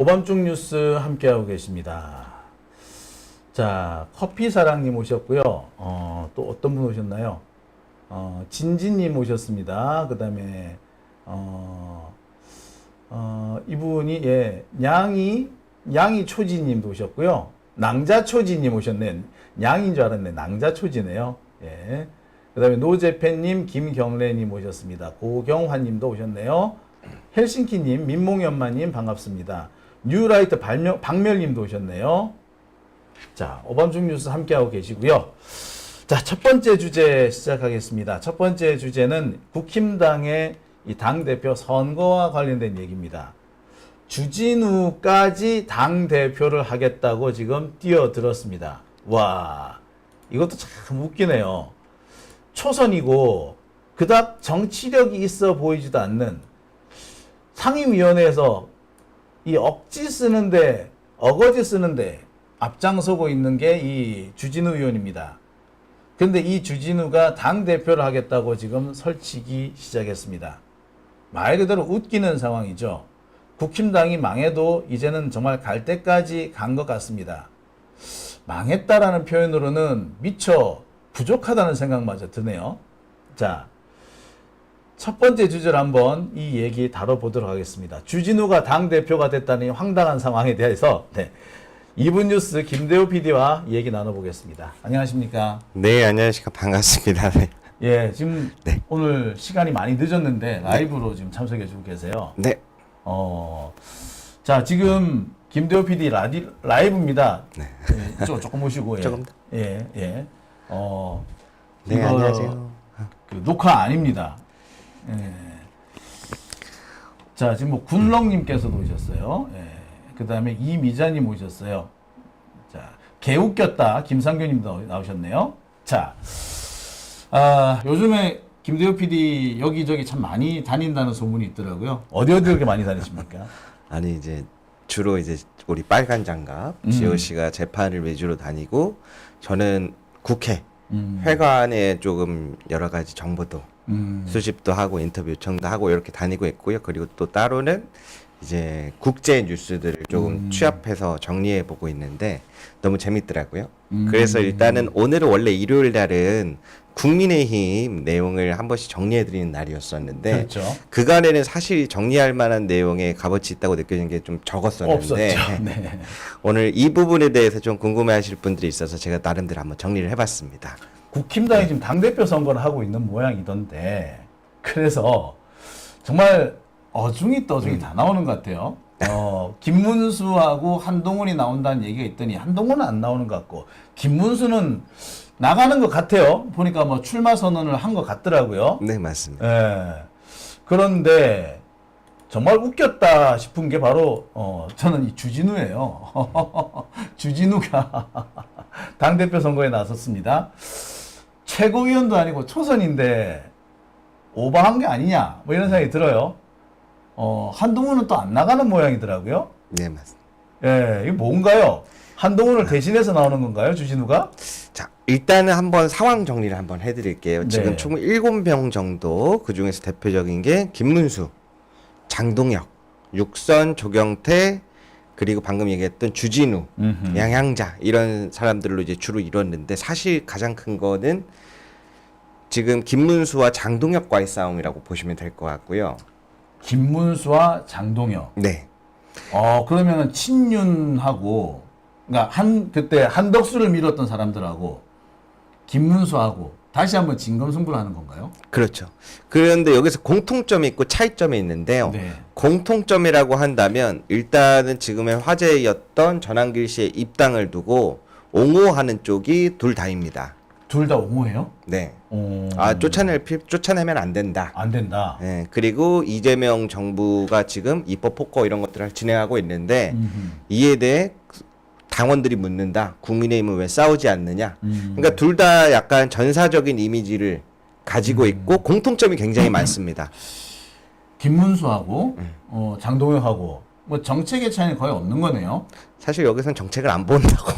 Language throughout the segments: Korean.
오밤중 뉴스 함께하고 계십니다. 자, 커피사랑님 오셨고요. 또 어떤 분 오셨나요? 진진님 오셨습니다. 그 다음에, 이분이, 예, 냥이 초지님도 오셨고요. 낭자초지님 오셨네. 냥인 줄 알았네. 낭자초지네요. 예. 그 다음에 노재팬님, 김경래님 오셨습니다. 고경환님도 오셨네요. 헬싱키님, 민몽연마님 반갑습니다. 뉴라이트 박멸님도 오셨네요. 자, 오밤중 뉴스 함께하고 계시고요. 자, 첫 번째 주제 시작하겠습니다. 첫 번째 주제는 국힘당의 이 당대표 선거와 관련된 얘기입니다. 주진우까지 당대표를 하겠다고 지금 뛰어들었습니다. 와, 이것도 참 웃기네요. 초선이고 그닥 정치력이 있어 보이지도 않는 상임위원회에서 이 억지 쓰는데, 어거지 쓰는데 앞장서고 있는 게 이 주진우 의원입니다. 근데 이 주진우가 당대표를 하겠다고 지금 설치기 시작했습니다. 말 그대로 웃기는 상황이죠. 국힘당이 망해도 이제는 정말 갈 때까지 간 것 같습니다. 망했다라는 표현으로는 미처 부족하다는 생각마저 드네요. 자, 첫 번째 주제를 한번 이 얘기 다뤄보도록 하겠습니다. 주진우가 당대표가 됐다는 황당한 상황에 대해서 2분 뉴스 김대호 PD와 얘기 나눠보겠습니다. 안녕하십니까? 네, 안녕하십니까. 반갑습니다. 네. 예, 지금 오늘 시간이 많이 늦었는데 라이브로 지금 참석해주고 계세요. 네. 자, 지금 김대호 PD 라이브입니다. 네. 예, 조금 오시고. 예. 조금. 예, 예. 네, 이거 안녕하세요. 그 녹화 아닙니다. 예. 자, 지금 뭐 군렁님께서도 오셨어요. 예. 그 다음에 이미자님 오셨어요. 자, 개웃겼다 김상규님도 나오셨네요. 자, 요즘에 김대호 PD 여기저기 참 많이 다닌다는 소문이 있더라고요. 어디 그렇게 많이 다니십니까? 아니 이제 주로 이제 우리 빨간 장갑 지호 씨가 재판을 위주로 다니고 저는 국회 회관에 조금 여러 가지 정보도 수집도 하고 인터뷰 요청도 하고 이렇게 다니고 있고요. 그리고 또 따로는 이제 국제 뉴스들을 조금 취합해서 정리해 보고 있는데 너무 재밌더라고요. 그래서 일단은 오늘은 원래 일요일 날은 국민의힘 내용을 한 번씩 정리해 드리는 날이었었는데 그렇죠. 그간에는 사실 정리할 만한 내용에 값어치 있다고 느껴지는 게 좀 적었었는데 없었죠. 네. 오늘 이 부분에 대해서 좀 궁금해 하실 분들이 있어서 제가 나름대로 한번 정리를 해봤습니다. 국힘당이 지금 당대표 선거를 하고 있는 모양이던데, 그래서 정말 어중이 떠중이 다 나오는 것 같아요. 김문수하고 한동훈이 나온다는 얘기가 있더니 한동훈은 안 나오는 것 같고, 김문수는 나가는 것 같아요. 보니까 뭐 출마 선언을 한 것 같더라고요. 네, 맞습니다. 예. 그런데 정말 웃겼다 싶은 게 바로 저는 이 주진우예요. 주진우가 당대표 선거에 나섰습니다. 최고위원도 아니고 초선인데 오버한 게 아니냐 뭐 이런 생각이 들어요. 한동훈은 또 안 나가는 모양이더라고요. 네, 맞습니다. 예, 이게 뭔가요? 한동훈을 대신해서 나오는 건가요, 주진우가? 자, 일단은 한번 상황 정리를 한번 해드릴게요. 네. 지금 총 7명 정도, 그 중에서 대표적인 게 김문수, 장동혁, 육선, 조경태, 그리고 방금 얘기했던 주진우, 양향자 이런 사람들로 이제 주로 이뤘는데 사실 가장 큰 거는 지금 김문수와 장동혁과의 싸움이라고 보시면 될 것 같고요. 김문수와 장동혁. 네. 그러면은 친윤하고, 그러니까 그때 한덕수를 밀었던 사람들하고 김문수하고 다시 한번 진검승부를 하는 건가요? 그렇죠. 그런데 여기서 공통점이 있고 차이점이 있는데요. 네. 공통점이라고 한다면 일단은 지금의 화제였던 전한길 씨의 입당을 두고 옹호하는 쪽이 둘 다입니다. 둘 다 옹호해요? 네. 어... 쫓아내면 안 된다. 안 된다. 네. 그리고 이재명 정부가 지금 입법 폭거 이런 것들을 진행하고 있는데 이에 대해 당원들이 묻는다. 국민의힘은 왜 싸우지 않느냐. 그러니까 둘 다 약간 전사적인 이미지를 가지고 있고 공통점이 굉장히 많습니다. 김문수하고 장동혁하고 뭐 정책의 차이는 거의 없는 거네요. 사실 여기서는 정책을 안 본다고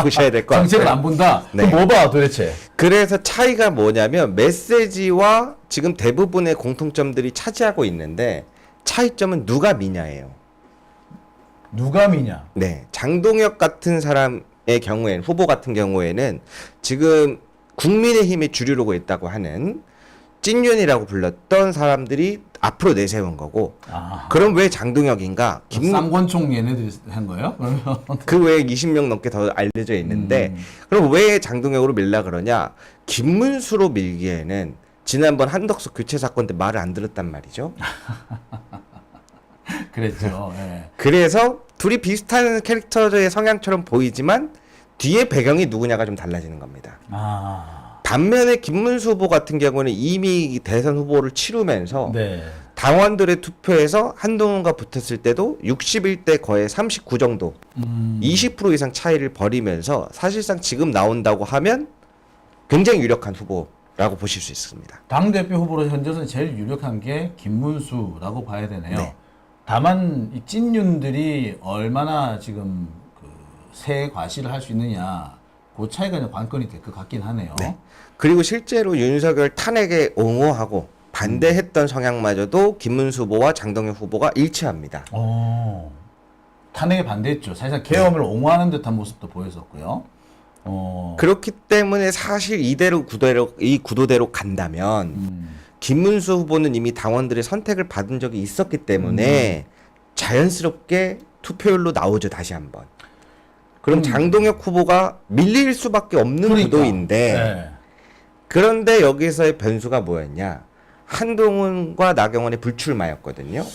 보셔야 될 것 같아요. 정책을 안 본다? 네. 그럼 뭐 봐 도대체? 그래서 차이가 뭐냐면 메시지와 지금 대부분의 공통점들이 차지하고 있는데 차이점은 누가 미냐예요. 누가 미냐? 네, 장동혁 같은 사람의 경우에는 후보 같은 경우에는 지금 국민의힘의 주류로 있다고 하는 찐윤이라고 불렀던 사람들이 앞으로 내세운 거고. 아, 그럼 왜 장동혁인가? 쌍권총 얘네들이 한 거예요? 그러면 그 외에 20명 넘게 더 알려져 있는데 그럼 왜 장동혁으로 밀라 그러냐? 김문수로 밀기에는 지난번 한덕수 교체 사건 때 말을 안 들었단 말이죠. 그랬죠. 예. 그래서 둘이 비슷한 캐릭터의 성향처럼 보이지만 뒤에 배경이 누구냐가 좀 달라지는 겁니다. 아, 반면에 김문수 후보 같은 경우는 이미 대선 후보를 치르면서 네. 당원들의 투표에서 한동훈과 붙었을 때도 61대 거의 39 정도 20% 이상 차이를 벌이면서 사실상 지금 나온다고 하면 굉장히 유력한 후보라고 보실 수 있습니다. 당대표 후보로 현재는 제일 유력한 게 김문수라고 봐야 되네요. 네. 다만 이 찐윤들이 얼마나 지금 그 새 과시를 할 수 있느냐 그 차이가 이제 관건이 될 것 같긴 하네요. 네. 그리고 실제로 윤석열 탄핵에 옹호하고 반대했던 성향마저도 김문수 후보와 장동혁 후보가 일치합니다. 탄핵에 반대했죠. 사실상 계엄을 옹호하는 듯한 모습도 보였었고요. 그렇기 때문에 사실 이 구도대로 간다면 김문수 후보는 이미 당원들의 선택을 받은 적이 있었기 때문에 자연스럽게 투표율로 나오죠, 다시 한번. 그럼 장동혁 후보가 밀릴 수밖에 없는 그러니까. 구도인데 네. 그런데 여기서의 변수가 뭐였냐? 한동훈과 나경원의 불출마였거든요.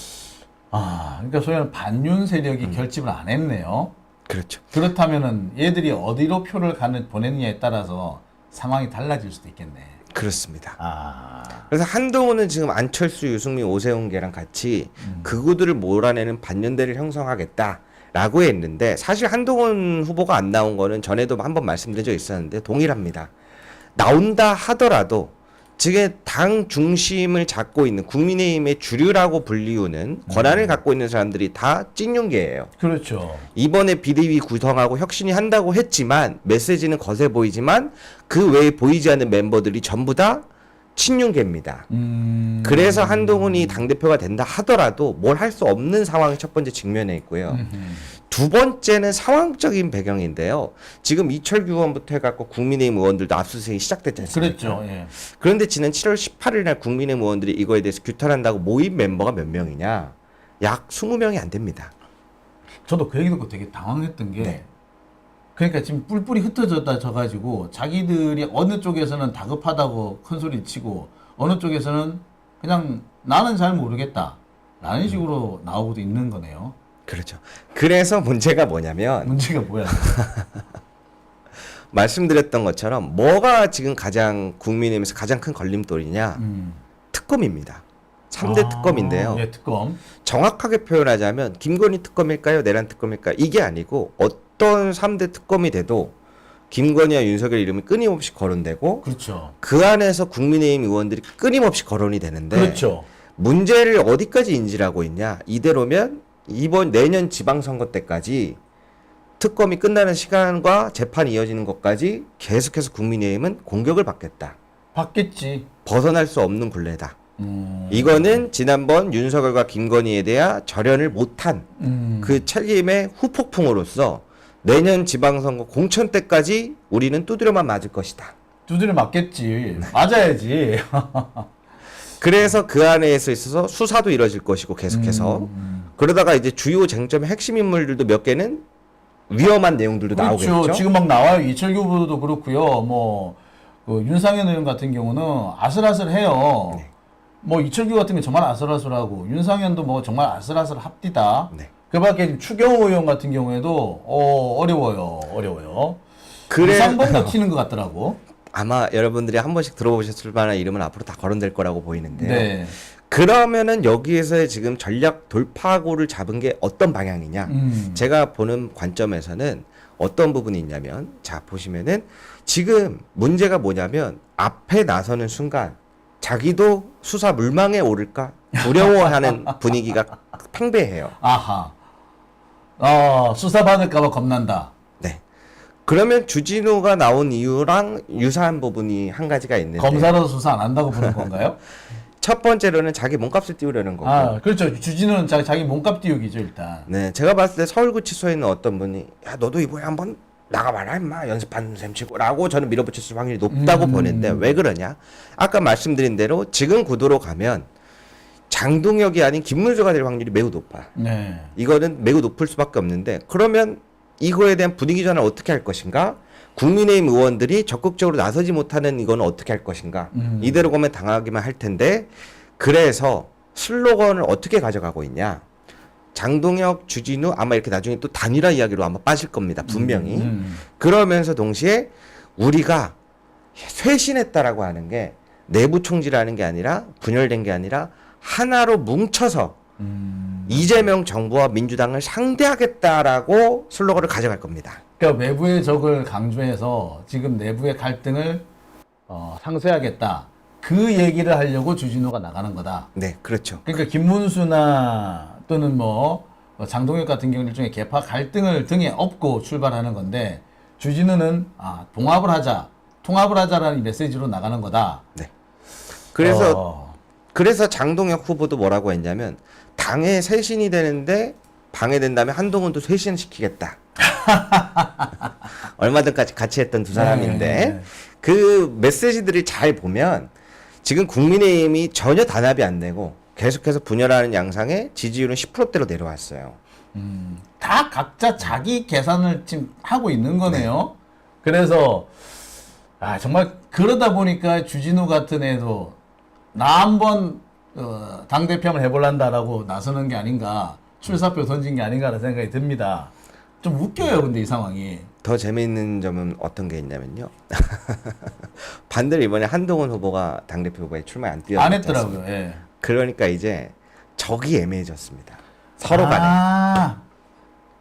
아, 그러니까 소위 말하는 반윤 세력이 결집을 안 했네요. 그렇죠. 그렇다면은 얘들이 어디로 표를 보내느냐에 따라서 상황이 달라질 수도 있겠네. 그렇습니다. 아, 그래서 한동훈은 지금 안철수, 유승민, 오세훈계랑 같이 그 구도를 몰아내는 반연대를 형성하겠다라고 했는데 사실 한동훈 후보가 안 나온 거는 전에도 한번 말씀드린 적 있었는데 동일합니다. 나온다 하더라도 지금 당 중심을 잡고 있는 국민의힘의 주류라고 불리우는 권한을 갖고 있는 사람들이 다 찐윤계예요. 그렇죠. 이번에 비대위 구성하고 혁신이 한다고 했지만 메시지는 거세 보이지만 그 외에 보이지 않는 멤버들이 전부 다 친윤계입니다. 그래서 한동훈이 당대표가 된다 하더라도 뭘 할 수 없는 상황이 첫 번째 직면해 있고요. 두 번째는 상황적인 배경인데요. 지금 이철규 의원부터 해갖고 국민의힘 의원들도 압수수색이 시작됐지 않습니까? 그랬죠. 예. 그런데 지난 7월 18일 날 국민의힘 의원들이 이거에 대해서 규탄한다고 모인 멤버가 몇 명이냐? 약 20명이 안 됩니다. 저도 그 얘기 듣고 되게 당황했던 게 네. 그러니까 지금 뿔뿔이 흩어졌다 져가지고 자기들이 어느 쪽에서는 다급하다고 큰 소리 치고 어느 쪽에서는 그냥 나는 잘 모르겠다 라는 식으로 나오고도 있는 거네요. 그렇죠. 그래서 문제가 뭐냐면 문제가 뭐야? 말씀드렸던 것처럼 뭐가 지금 가장 국민의힘에서 가장 큰 걸림돌이냐? 특검입니다. 3대 특검인데요. 예, 특검. 정확하게 표현하자면 김건희 특검일까요? 내란 특검일까요? 이게 아니고 어떤 3대 특검이 돼도 김건희와 윤석열 이름이 끊임없이 거론되고 그렇죠. 그 안에서 국민의힘 의원들이 끊임없이 거론이 되는데 그렇죠. 문제를 어디까지 인지하고 있냐? 이대로면 이번 내년 지방선거 때까지 특검이 끝나는 시간과 재판이 이어지는 것까지 계속해서 국민의힘은 공격을 받겠다. 받겠지. 벗어날 수 없는 굴레다. 이거는 지난번 윤석열과 김건희에 대한 절연을 못한 그 책임의 후폭풍으로서 내년 지방선거 공천 때까지 우리는 두드려만 맞을 것이다. 두드려 맞겠지. 맞아야지. 그래서 그 안에서 있어서 수사도 이뤄질 것이고 계속해서 그러다가 이제 주요 쟁점의 핵심 인물들도 몇 개는 위험한 내용들도 그렇죠. 나오겠죠. 지금 막 나와요. 이철규 후보도 그렇고요. 그 윤상현 의원 같은 경우는 아슬아슬해요. 네. 이철규 같은 게 정말 아슬아슬하고 윤상현도 정말 아슬아슬합디다. 네. 그밖에 추경호 의원 같은 경우에도 어려워요. 그래 3번도 튀는 것 같더라고. 아마 여러분들이 한 번씩 들어보셨을 만한 이름은 앞으로 다 거론될 거라고 보이는데요. 네. 그러면은 여기에서 지금 전략 돌파구를 잡은 게 어떤 방향이냐? 제가 보는 관점에서는 어떤 부분이 있냐면, 자 보시면은 지금 문제가 뭐냐면 앞에 나서는 순간 자기도 수사 물망에 오를까 두려워하는 분위기가 팽배해요. 아하. 수사받을까봐 겁난다. 네. 그러면 주진우가 나온 이유랑 유사한 부분이 한 가지가 있는데 검사라도 수사 안 한다고 보는 건가요? 첫 번째로는 자기 몸값을 띄우려는 거고. 아, 그렇죠. 주진우는 자기 몸값 띄우기죠, 일단. 네, 제가 봤을 때 서울구치소에 있는 어떤 분이 야 너도 이번에 한번 나가봐라 임마 연습하는 셈 치고라고 저는 밀어붙였을 확률이 높다고 보는데 왜 그러냐? 아까 말씀드린 대로 지금 구도로 가면 장동혁이 아닌 김문수가 될 확률이 매우 높아. 네. 이거는 매우 높을 수밖에 없는데 그러면 이거에 대한 분위기 전환을 어떻게 할 것인가? 국민의힘 의원들이 적극적으로 나서지 못하는 이거는 어떻게 할 것인가? 이대로 가면 당하기만 할 텐데 그래서 슬로건을 어떻게 가져가고 있냐? 장동혁, 주진우 아마 이렇게 나중에 또 단일화 이야기로 아마 빠질 겁니다. 분명히. 그러면서 동시에 우리가 쇄신했다라고 하는 게 내부 총질하는 게 아니라 분열된 게 아니라 하나로 뭉쳐서 이재명 정부와 민주당을 상대하겠다라고 슬로건을 가져갈 겁니다. 그러니까 외부의 적을 강조해서 지금 내부의 갈등을 상쇄하겠다. 그 얘기를 하려고 주진우가 나가는 거다. 네, 그렇죠. 그러니까 김문수나 또는 뭐 장동혁 같은 경우 일종의 개파 갈등을 등에 업고 출발하는 건데 주진우는 봉합을 하자, 통합을 하자라는 메시지로 나가는 거다. 네. 그래서 장동혁 후보도 뭐라고 했냐면 당의 쇄신이 되는데 방해된다면 한동훈도 쇄신시키겠다. 얼마든지 같이 했던 두 사람인데 네. 그 메시지들이 잘 보면 지금 국민의힘이 전혀 단합이 안 되고 계속해서 분열하는 양상에 지지율은 10%대로 내려왔어요. 다 각자 자기 계산을 지금 하고 있는 거네요. 그래서 정말 그러다 보니까 주진우 같은 애도 나 한번 당대표 한번 해볼란다라고 나서는 게 아닌가, 출사표 던진 게 아닌가라는 생각이 듭니다. 좀 웃겨요, 근데 이 상황이. 더 재미있는 점은 어떤 게 있냐면요. 반대로 이번에 한동훈 후보가 당대표 후보에 출마 안 했더라고요. 예. 그러니까 이제 적이 애매해졌습니다. 서로 간에.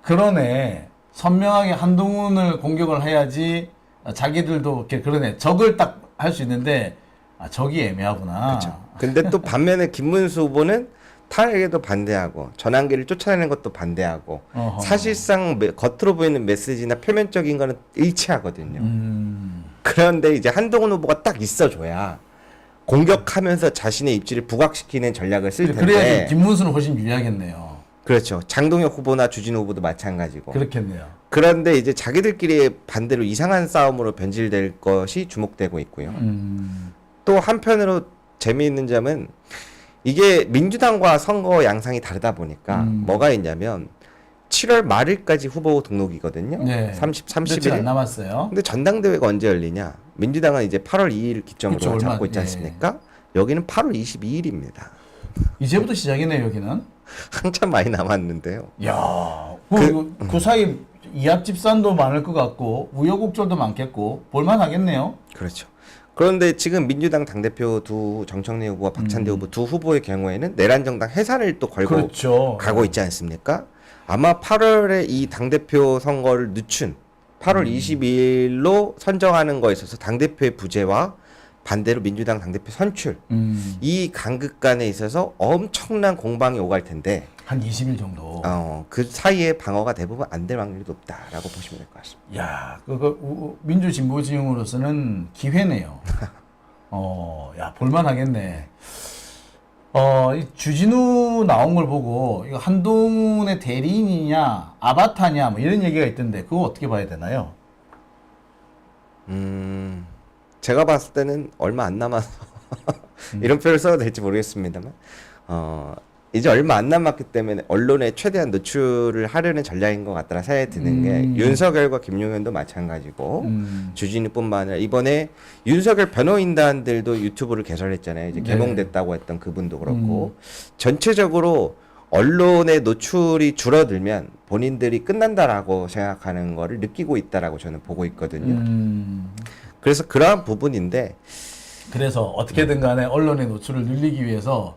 그러네. 선명하게 한동훈을 공격을 해야지 자기들도 이렇게 그러네. 적을 딱 할 수 있는데 적이 애매하구나. 그렇죠. 근데 또 반면에 김문수 후보는 탄핵에도 반대하고 전환기를 쫓아내는 것도 반대하고 어허. 사실상 겉으로 보이는 메시지나 표면적인 거는 일치하거든요. 그런데 이제 한동훈 후보가 딱 있어줘야 공격하면서 자신의 입지를 부각시키는 전략을 쓸 텐데. 그래야 김문수는 훨씬 유리하겠네요. 그렇죠. 장동혁 후보나 주진우 후보도 마찬가지고. 그렇겠네요. 그런데 이제 자기들끼리 반대로 이상한 싸움으로 변질될 것이 주목되고 있고요. 또 한편으로 재미있는 점은 이게 민주당과 선거 양상이 다르다 보니까 뭐가 있냐면 7월 말일까지 후보 등록이거든요. 네. 30일 안 남았어요. 근데 전당대회가 언제 열리냐? 민주당은 이제 8월 2일 기점으로 그쵸, 잡고 있지 않습니까? 여기는 8월 22일입니다. 이제부터 시작이네요, 여기는. 한참 많이 남았는데요. 야, 그 사이 이합 집산도 많을 것 같고 우여곡절도 많겠고 볼만하겠네요. 그렇죠. 그런데 지금 민주당 당대표 두 정청래 후보와 박찬대 후보 두 후보의 경우에는 내란정당 해산을 또 걸고 그렇죠. 가고 있지 않습니까? 아마 8월에 이 당대표 선거를 늦춘 8월 22일로 선정하는 거에 있어서 당대표의 부재와 반대로 민주당 당대표 선출 이 간극 간에 있어서 엄청난 공방이 오갈 텐데 한 20일 정도. 그 사이에 방어가 대부분 안 될 확률이 높다라고 보시면 될 것 같습니다. 야, 민주 진보 지형으로서는 기회네요. 야, 볼만하겠네. 이 주진우 나온 걸 보고 이거 한동훈의 대리인이냐 아바타냐 뭐 이런 얘기가 있던데 그거 어떻게 봐야 되나요? 제가 봤을 때는 얼마 안 남아서 이런 표현을 써도 될지 모르겠습니다만 이제 얼마 안 남았기 때문에 언론에 최대한 노출을 하려는 전략인 것 같다는 생각이 드는 게 윤석열과 김용현도 마찬가지고 주진우뿐만 아니라 이번에 윤석열 변호인단들도 유튜브를 개설했잖아요. 이제 개봉됐다고 했던 그분도 그렇고 전체적으로 언론의 노출이 줄어들면 본인들이 끝난다라고 생각하는 거를 느끼고 있다라고 저는 보고 있거든요. 그래서 그러한 부분인데 그래서 어떻게든 간에 언론의 노출을 늘리기 위해서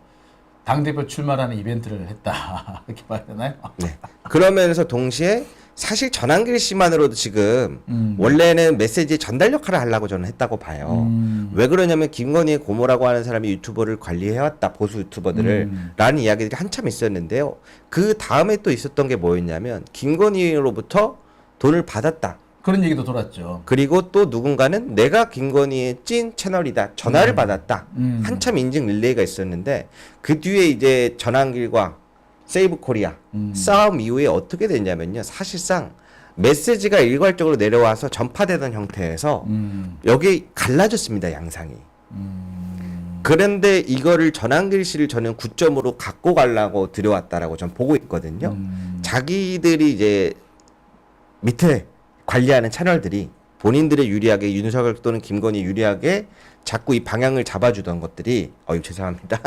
당대표 출마라는 이벤트를 했다. 이렇게 봐야 되나요? 네. 그러면서 동시에 사실 전환길 씨만으로도 지금 원래는 메시지 전달 역할을 하려고 저는 했다고 봐요. 왜 그러냐면 김건희의 고모라고 하는 사람이 유튜버를 관리해왔다. 보수 유튜버들을 라는 이야기들이 한참 있었는데요. 그 다음에 또 있었던 게 뭐였냐면 김건희로부터 돈을 받았다. 그런 얘기도 돌았죠. 그리고 또 누군가는 내가 김건희의 찐 채널이다. 전화를 받았다. 한참 인증 릴레이가 있었는데 그 뒤에 이제 전환길과 세이브 코리아 싸움 이후에 어떻게 됐냐면요. 사실상 메시지가 일괄적으로 내려와서 전파되던 형태에서 여기 갈라졌습니다. 양상이. 그런데 이거를 전환길 씨를 저는 구점으로 갖고 가려고 들여왔다라고 전 보고 있거든요. 자기들이 이제 밑에 관리하는 채널들이 본인들의 유리하게 윤석열 또는 김건희 유리하게 자꾸 이 방향을 잡아주던 것들이 죄송합니다.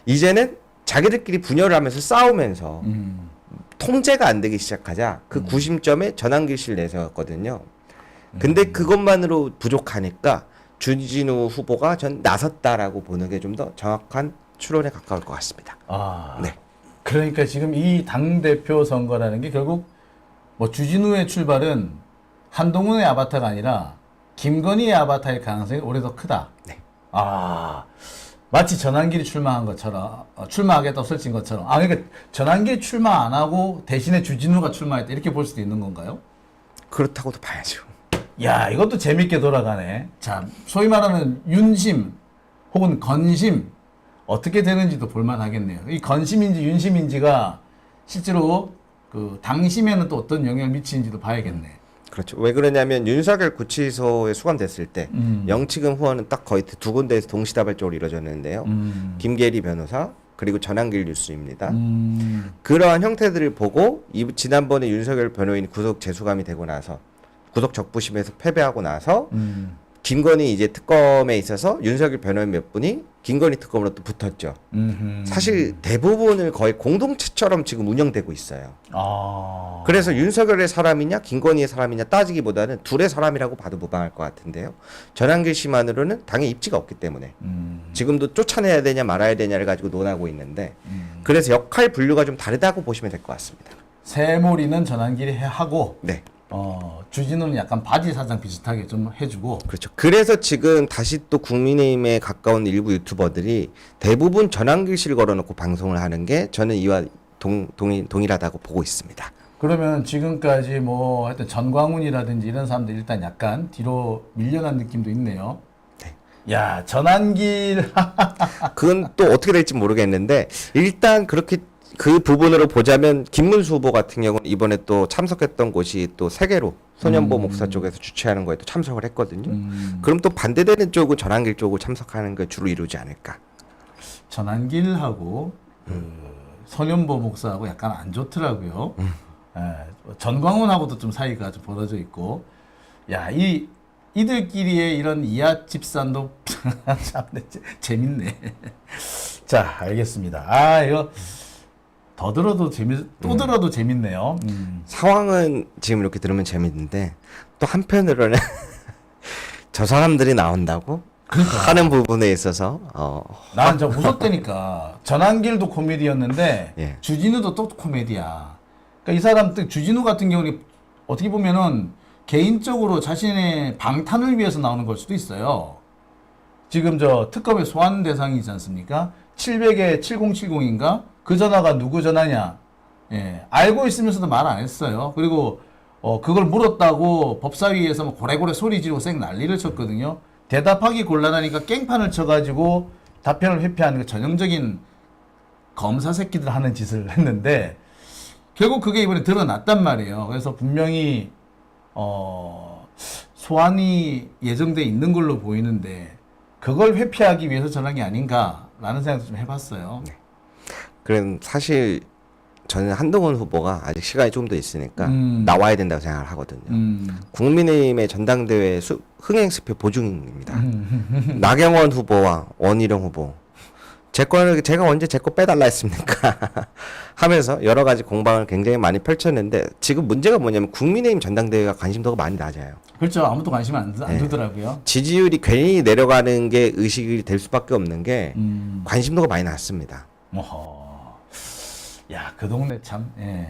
이제는 자기들끼리 분열을 하면서 싸우면서 통제가 안 되기 시작하자 그 구심점에 전환길 씨를 내세웠거든요. 근데 그것만으로 부족하니까 주진우 후보가 전 나섰다라고 보는 게 좀 더 정확한 추론에 가까울 것 같습니다. 네. 그러니까 지금 이 당대표 선거라는 게 결국 뭐 주진우의 출발은 한동훈의 아바타가 아니라 김건희의 아바타일 가능성이 올해 더 크다. 네. 마치 전환길이 출마한 것처럼 출마하겠다고 설친 것처럼 그러니까 전환길이 출마 안 하고 대신에 주진우가 출마했다 이렇게 볼 수도 있는 건가요? 그렇다고도 봐야죠. 야, 이것도 재밌게 돌아가네. 자, 소위 말하는 윤심 혹은 건심 어떻게 되는지도 볼만하겠네요. 이 건심인지 윤심인지가 실제로 그 당심에는 또 어떤 영향을 미치는지도 봐야겠네. 그렇죠. 왜 그러냐면 윤석열 구치소에 수감됐을 때 영치금 후원은 딱 거의 두 군데에서 동시다발적으로 이루어졌는데요. 김계리 변호사 그리고 전환길 뉴스입니다. 그러한 형태들을 보고 지난번에 윤석열 변호인이 구속 재수감이 되고 나서 구속 적부심에서 패배하고 나서 김건희 이제 특검에 있어서 윤석열 변호인 몇 분이 김건희 특검으로 또 붙었죠. 사실 대부분을 거의 공동체처럼 지금 운영되고 있어요. 그래서 윤석열의 사람이냐 김건희의 사람이냐 따지기보다는 둘의 사람이라고 봐도 무방할 것 같은데요. 전환길 씨만으로는 당의 입지가 없기 때문에 지금도 쫓아내야 되냐 말아야 되냐를 가지고 논하고 있는데 그래서 역할 분류가 좀 다르다고 보시면 될 것 같습니다. 새몰이는 전환길이 하고 네. 주진우는 약간 바지 사장 비슷하게 좀 해주고. 그렇죠. 그래서 지금 다시 또 국민의힘에 가까운 일부 유튜버들이 대부분 전환길 씨를 걸어놓고 방송을 하는 게 저는 이와 동일하다고 보고 있습니다. 그러면 지금까지 뭐 하여튼 전광훈이라든지 이런 사람들 일단 약간 뒤로 밀려난 느낌도 있네요. 네. 야, 전환길. 그건 또 어떻게 될지 모르겠는데 일단 그렇게 그 부분으로 보자면 김문수 후보 같은 경우는 이번에 또 참석했던 곳이 또 세계로 소년보 목사 쪽에서 주최하는 거에 또 참석을 했거든요. 그럼 또 반대되는 쪽은 전환길 쪽을 참석하는 게 주로 이루지 않을까. 전환길하고 소년보 목사하고 약간 안 좋더라고요. 전광훈하고도 좀 사이가 좀 벌어져 있고. 야, 이들끼리의 이런 이하 집산도 참 재밌네. 자, 알겠습니다. 이거 더 들어도 또 들어도 재밌네요. 상황은 지금 이렇게 들으면 재밌는데 또 한편으로는 저 사람들이 나온다고 하는 부분에 있어서 나는 저 무섭다니까. 전환길도 코미디였는데 예. 주진우도 또 코미디야. 그러니까 이 사람 주진우 같은 경우는 어떻게 보면은 개인적으로 자신의 방탄을 위해서 나오는 걸 수도 있어요. 지금 저 특검의 소환 대상이지 않습니까? 700에 7070인가? 그 전화가 누구 전화냐? 예, 알고 있으면서도 말 안 했어요. 그리고 그걸 물었다고 법사위에서 뭐 고래고래 소리 지르고 쌩 난리를 쳤거든요. 대답하기 곤란하니까 깽판을 쳐가지고 답변을 회피하는 그 전형적인 검사 새끼들 하는 짓을 했는데 결국 그게 이번에 드러났단 말이에요. 그래서 분명히 소환이 예정돼 있는 걸로 보이는데 그걸 회피하기 위해서 전한 게 아닌가라는 생각도 좀 해봤어요. 네. 그럼 사실 저는 한동훈 후보가 아직 시간이 좀 더 있으니까 나와야 된다고 생각을 하거든요. 국민의힘의 전당대회 흥행 수표 보증입니다. 나경원 후보와 원희룡 후보. 제가 언제 제 거 빼달라 했습니까? 하면서 여러 가지 공방을 굉장히 많이 펼쳤는데 지금 문제가 뭐냐면 국민의힘 전당대회가 관심도가 많이 낮아요. 그렇죠. 아무도 관심 안 두더라고요. 지지율이 괜히 내려가는 게 의식이 될 수밖에 없는 게 관심도가 많이 낮습니다. 야, 그 동네 참, 예.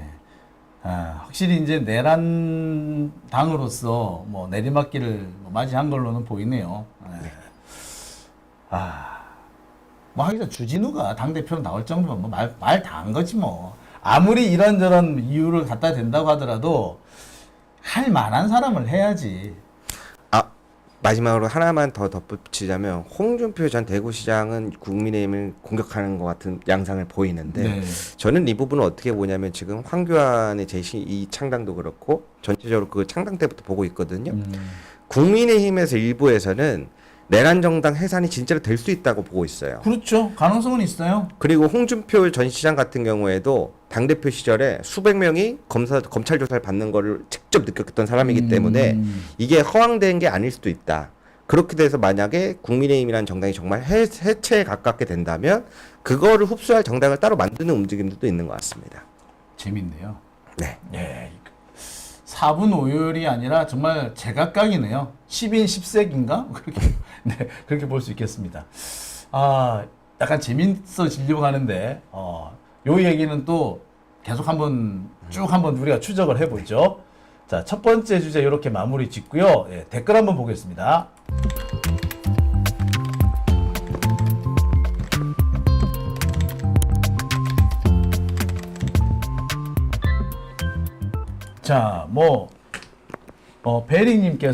확실히 이제 내란 당으로서 뭐 내리막길을 맞이한 걸로는 보이네요. 네. 뭐 하기전 주진우가 당대표로 나올 정도면 뭐 말 다 한 거지 뭐. 아무리 이런저런 이유를 갖다 댄다고 하더라도 할 만한 사람을 해야지. 아, 마지막으로 하나만 더 덧붙이자면 홍준표 전 대구시장은 국민의힘을 공격하는 것 같은 양상을 보이는데 네. 저는 이 부분을 어떻게 보냐면 지금 황교안의 제시 이 창당도 그렇고 전체적으로 그 창당 때부터 보고 있거든요. 국민의힘에서 일부에서는 내란 정당 해산이 진짜로 될 수 있다고 보고 있어요. 그렇죠. 가능성은 있어요. 그리고 홍준표 전 시장 같은 경우에도 당대표 시절에 수백 명이 검찰 조사를 받는 거를 직접 느꼈던 사람이기 때문에 이게 허황된 게 아닐 수도 있다. 그렇게 돼서 만약에 국민의힘이라는 정당이 정말 해체에 가깝게 된다면 그거를 흡수할 정당을 따로 만드는 움직임도 있는 것 같습니다. 재밌네요. 네. 예. 4분 5열이 아니라 정말 제각각이네요. 10인 10색인가? 그렇게, 네, 그렇게 볼 수 있겠습니다. 아, 약간 재밌어지려고 하는데, 요 얘기는 또 계속 쭉 한번 우리가 추적을 해보죠. 자, 첫 번째 주제 이렇게 마무리 짓고요. 예, 댓글 한번 보겠습니다. 자, 베리님께서